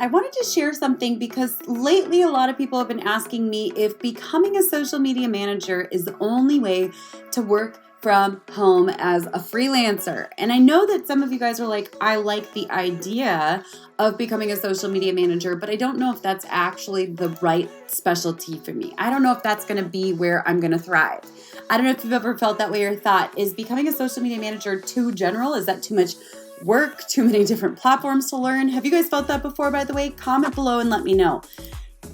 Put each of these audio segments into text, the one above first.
I wanted to share something because lately a lot of people have been asking me if becoming a social media manager is the only way to work from home as a freelancer. And I know that some of you guys are like, I like the idea of becoming a social media manager, but I don't know if that's actually the right specialty for me. I don't know if that's going to be where I'm going to thrive. I don't know if you've ever felt that way or thought, is becoming a social media manager too general? Is that too much work? Too many different platforms to learn? Have you guys felt that before, by the way? Comment below and let me know.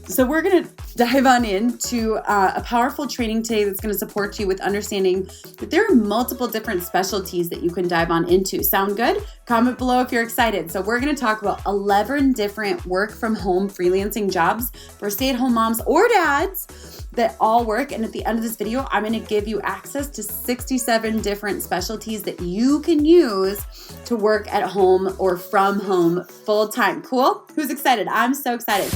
So we're going to dive on into a powerful training today that's going to support you with understanding that there are multiple different specialties that you can dive on into. Sound good? Comment below if you're excited. So we're going to talk about 11 different work from home freelancing jobs for stay-at-home moms or dads that all work. And at the end of this video, I'm going to give you access to 67 different specialties that you can use to work at home or from home full time. Cool? Who's excited? I'm so excited.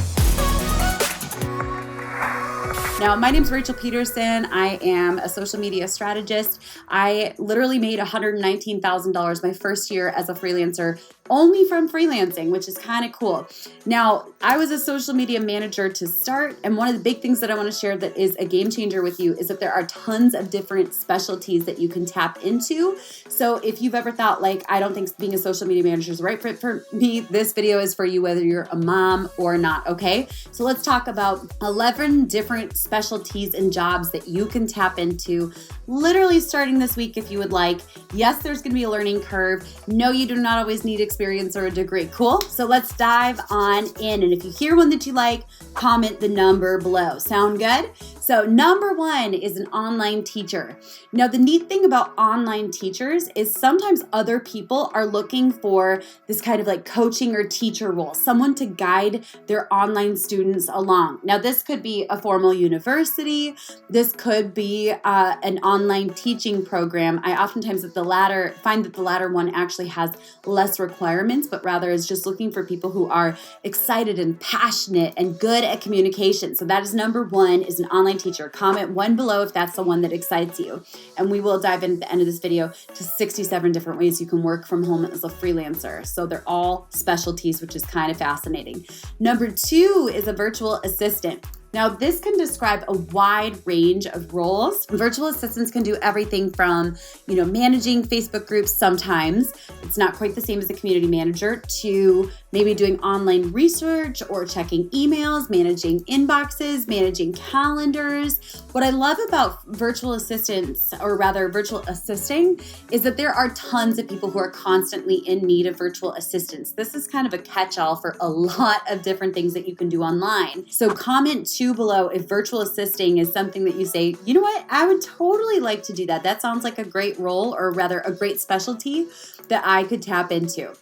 Now, my name's Rachel Pedersen. I am a social media strategist. I literally made $119,000 my first year as a freelancer only from freelancing, which is kind of cool. Now, I was a social media manager to start, and one of the big things that I want to share that is a game changer with you is that there are tons of different specialties that you can tap into. So if you've ever thought, like, I don't think being a social media manager is the right fit for me, this video is for you whether you're a mom or not, okay? So let's talk about 11 different specialties and jobs that you can tap into literally starting this week if you would like. Yes, there's going to be a learning curve. No, you do not always need experience or a degree. Cool? So let's dive on in. And if you hear one that you like, comment the number below. Sound good? So number one is an online teacher. Now, the neat thing about online teachers is sometimes other people are looking for this kind of like coaching or teacher role, someone to guide their online students along. Now, this could be a formal university. This could be an online teaching program. I oftentimes find that the latter one actually has less requirements, but rather is just looking for people who are excited and passionate and good at communication. So that is number one, is an online teacher. Comment one below if that's the one that excites you. And we will dive in at the end of this video to 67 different ways you can work from home as a freelancer. So they're all specialties, which is kind of fascinating. Number two is a virtual assistant. Now, this can describe a wide range of roles. Virtual assistants can do everything from, managing Facebook groups sometimes. It's not quite the same as a community manager, to maybe doing online research or checking emails, managing inboxes, managing calendars. What I love about virtual assistants, or rather virtual assisting, is that there are tons of people who are constantly in need of virtual assistants. This is kind of a catch-all for a lot of different things that you can do online. So comment below if virtual assisting is something that you say, you know what, I would totally like to do that. That sounds like a great role, or rather a great specialty that I could tap into.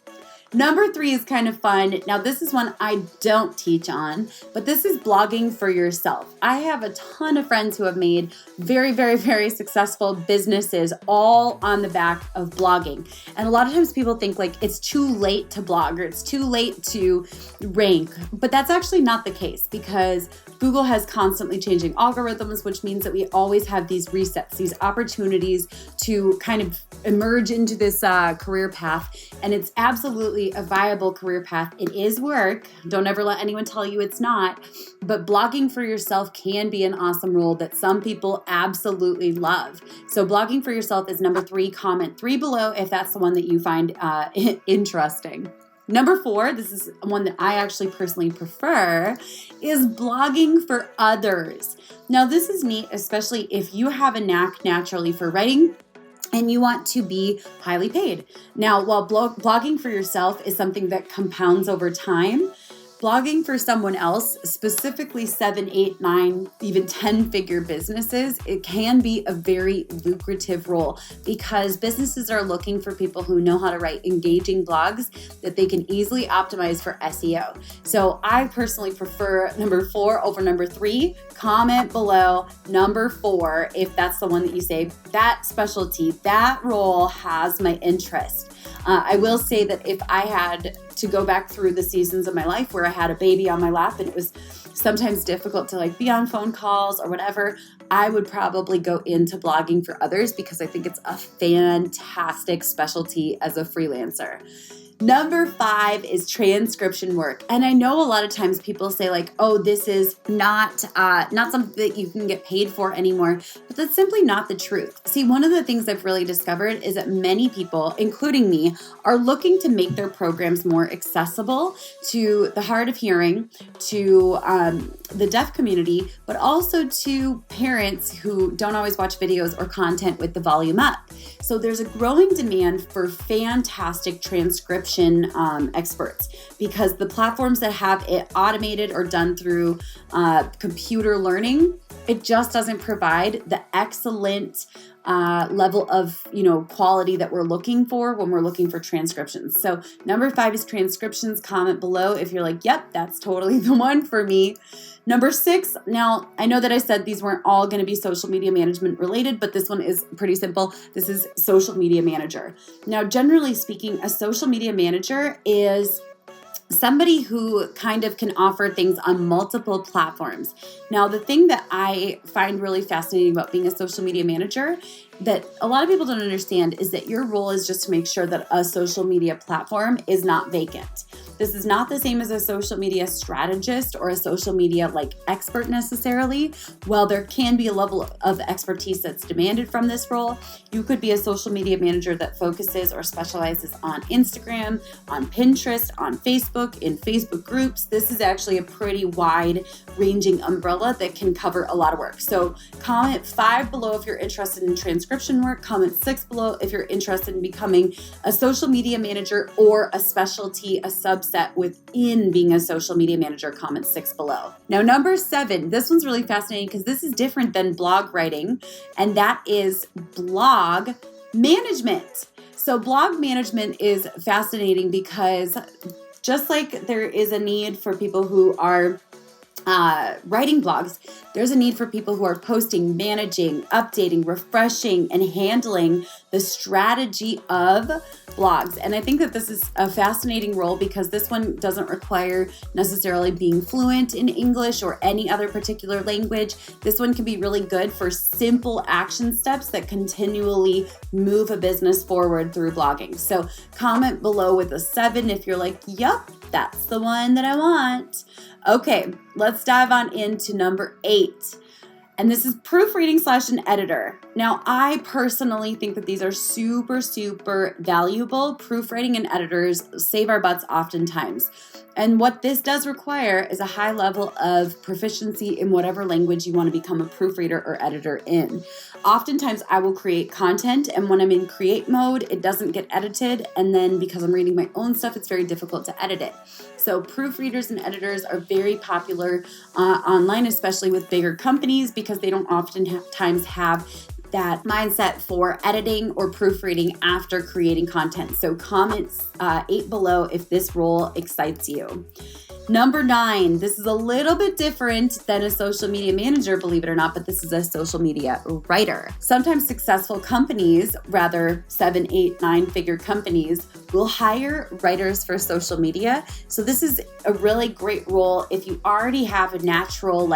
Number three is kind of fun. Now, this is one I don't teach on, but this is blogging for yourself. I have a ton of friends who have made very, very, very successful businesses all on the back of blogging. And a lot of times people think like it's too late to blog or it's too late to rank, but that's actually not the case, because Google has constantly changing algorithms, which means that we always have these resets, these opportunities to kind of emerge into this career path. And it's absolutely a viable career path. It is work. Don't ever let anyone tell you it's not. But blogging for yourself can be an awesome role that some people absolutely love. So blogging for yourself is number three. Comment three below if that's the one that you find interesting. Number four, this is one that I actually personally prefer, is blogging for others. Now, this is neat, especially if you have a knack naturally for writing and you want to be highly paid. Now, while blogging for yourself is something that compounds over time, blogging for someone else, specifically 7, 8, 9, even 10-figure businesses, it can be a very lucrative role, because businesses are looking for people who know how to write engaging blogs that they can easily optimize for SEO. So I personally prefer number 4 over number 3. Comment below number 4 if that's the one that you say, that specialty, that role has my interest. I will say that if I had to go back through the seasons of my life where I had a baby on my lap and it was sometimes difficult to be on phone calls or whatever, I would probably go into blogging for others, because I think it's a fantastic specialty as a freelancer. Number 5 is transcription work. And I know a lot of times people say like, oh, this is not something that you can get paid for anymore, but that's simply not the truth. See, one of the things I've really discovered is that many people, including me, are looking to make their programs more accessible to the hard of hearing, to the deaf community, but also to parents who don't always watch videos or content with the volume up. So there's a growing demand for fantastic transcription experts, because the platforms that have it automated or done through computer learning, it just doesn't provide the excellent level of quality that we're looking for when we're looking for transcriptions. So number 5 is transcriptions. Comment below if you're like, yep, that's totally the one for me. Number 6, now I know that I said these weren't all going to be social media management related, but this one is pretty simple. This is social media manager. Now, generally speaking, a social media manager is somebody who kind of can offer things on multiple platforms. Now, the thing that I find really fascinating about being a social media manager that a lot of people don't understand is that your role is just to make sure that a social media platform is not vacant. This is not the same as a social media strategist or a social media expert necessarily. While there can be a level of expertise that's demanded from this role, you could be a social media manager that focuses or specializes on Instagram, on Pinterest, on Facebook, in Facebook groups. This is actually a pretty wide-ranging umbrella that can cover a lot of work. So comment 5 below if you're interested in transcription work. Comment 6 below if you're interested in becoming a social media manager or a specialty, a subset within being a social media manager. Comment 6 below. Now, number 7, this one's really fascinating because this is different than blog writing, and that is blog management. So blog management is fascinating because just like there is a need for people who are writing blogs, there's a need for people who are posting, managing, updating, refreshing, and handling the strategy of blogs. And I think that this is a fascinating role because this one doesn't require necessarily being fluent in English or any other particular language. This one can be really good for simple action steps that continually move a business forward through blogging. So comment below with a 7 if you're like, yup, that's the one that I want. Okay, let's dive on into number 8. And this is proofreading / an editor. Now, I personally think that these are super, super valuable. Proofreading and editors save our butts oftentimes. And what this does require is a high level of proficiency in whatever language you want to become a proofreader or editor in. Oftentimes, I will create content, and when I'm in create mode, it doesn't get edited. And then because I'm reading my own stuff, it's very difficult to edit it. So proofreaders and editors are very popular online, especially with bigger companies, because they don't oftentimes have that mindset for editing or proofreading after creating content. So comment 8 below if this role excites you. Number 9, this is a little bit different than a social media manager, believe it or not, but this is a social media writer. Sometimes successful companies, rather 7, 8, 9-figure companies, will hire writers for social media. So this is a really great role if you already have a natural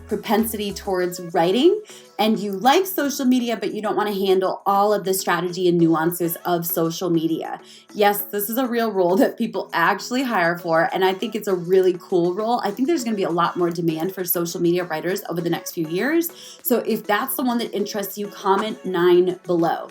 propensity towards writing and you like social media, but you don't want to handle all of the strategy and nuances of social media. Yes, this is a real role that people actually hire for, and I think it's a really cool role. I think there's going to be a lot more demand for social media writers over the next few years. So if that's the one that interests you, comment 9 below.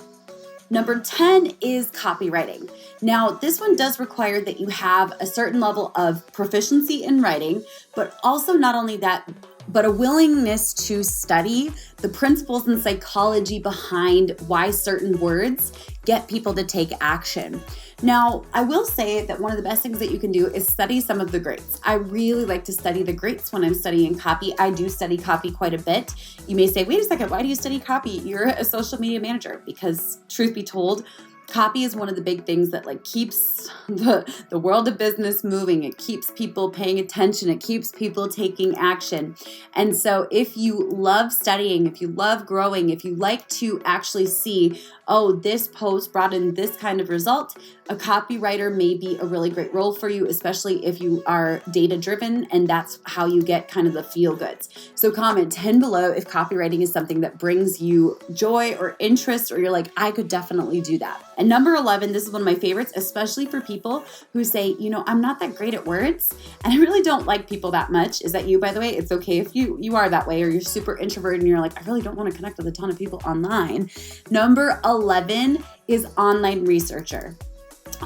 Number 10 is copywriting. Now, this one does require that you have a certain level of proficiency in writing, but also not only that, but a willingness to study the principles and psychology behind why certain words get people to take action. Now, I will say that one of the best things that you can do is study some of the greats. I really like to study the greats when I'm studying copy. I do study copy quite a bit. You may say, wait a second, why do you study copy? You're a social media manager. Because truth be told, copy is one of the big things that keeps the world of business moving. It keeps people paying attention. It keeps people taking action. And so if you love studying, if you love growing, if you like to actually see, oh, this post brought in this kind of result, a copywriter may be a really great role for you, especially if you are data-driven and that's how you get kind of the feel-goods. So comment 10 below if copywriting is something that brings you joy or interest, or you're like, I could definitely do that. And number 11, this is one of my favorites, especially for people who say, I'm not that great at words and I really don't like people that much. Is that you, by the way? It's okay if you are that way, or you're super introverted and you're like, I really don't want to connect with a ton of people online. Number 11 is online researcher.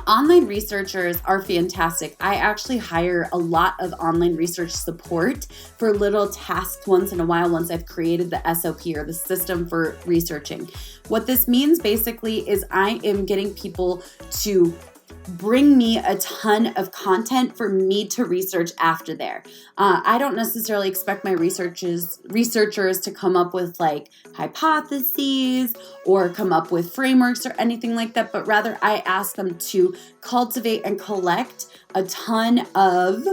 Online researchers are fantastic. I actually hire a lot of online research support for little tasks once in a while once I've created the SOP or the system for researching. What this means basically is I am getting people to bring me a ton of content for me to research after there. I don't necessarily expect my researchers to come up with like hypotheses or come up with frameworks or anything like that, but rather I ask them to cultivate and collect a ton of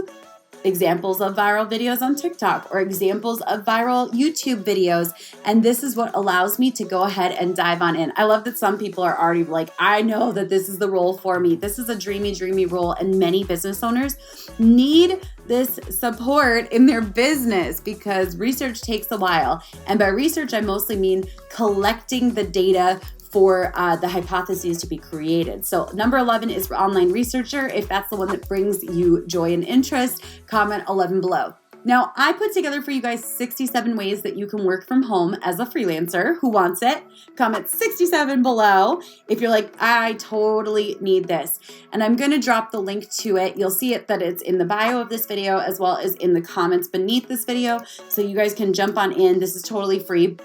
examples of viral videos on TikTok or examples of viral YouTube videos. And this is what allows me to go ahead and dive on in. I love that some people are already like, I know that this is the role for me. This is a dreamy, dreamy role. And many business owners need this support in their business because research takes a while. And by research, I mostly mean collecting the data for the hypotheses to be created. So number 11 is for online researcher. If that's the one that brings you joy and interest, comment 11 below. Now, I put together for you guys 67 ways that you can work from home as a freelancer. Who wants it? Comment 67 below if you're like, I totally need this. And I'm going to drop the link to it. You'll see it that it's in the bio of this video as well as in the comments beneath this video. So you guys can jump on in. This is totally free.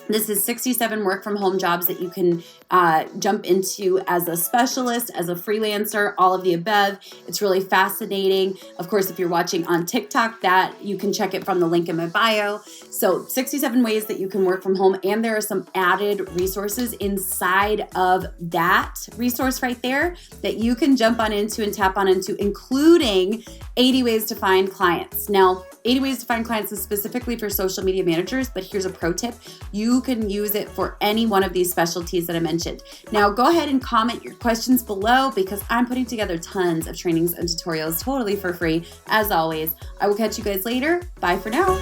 This is 67 work from home jobs that you can jump into as a specialist, as a freelancer, all of the above. It's really fascinating. Of course, if you're watching on TikTok, that you can check it from the link in my bio. So 67 ways that you can work from home. And there are some added resources inside of that resource right there that you can jump on into and tap on into, including 80 ways to find clients. Now, 80 ways to find clients is specifically for social media managers, but here's a pro tip. You can use it for any one of these specialties that I mentioned. Now, go ahead and comment your questions below because I'm putting together tons of trainings and tutorials totally for free. As always, I will catch you guys later. Bye for now.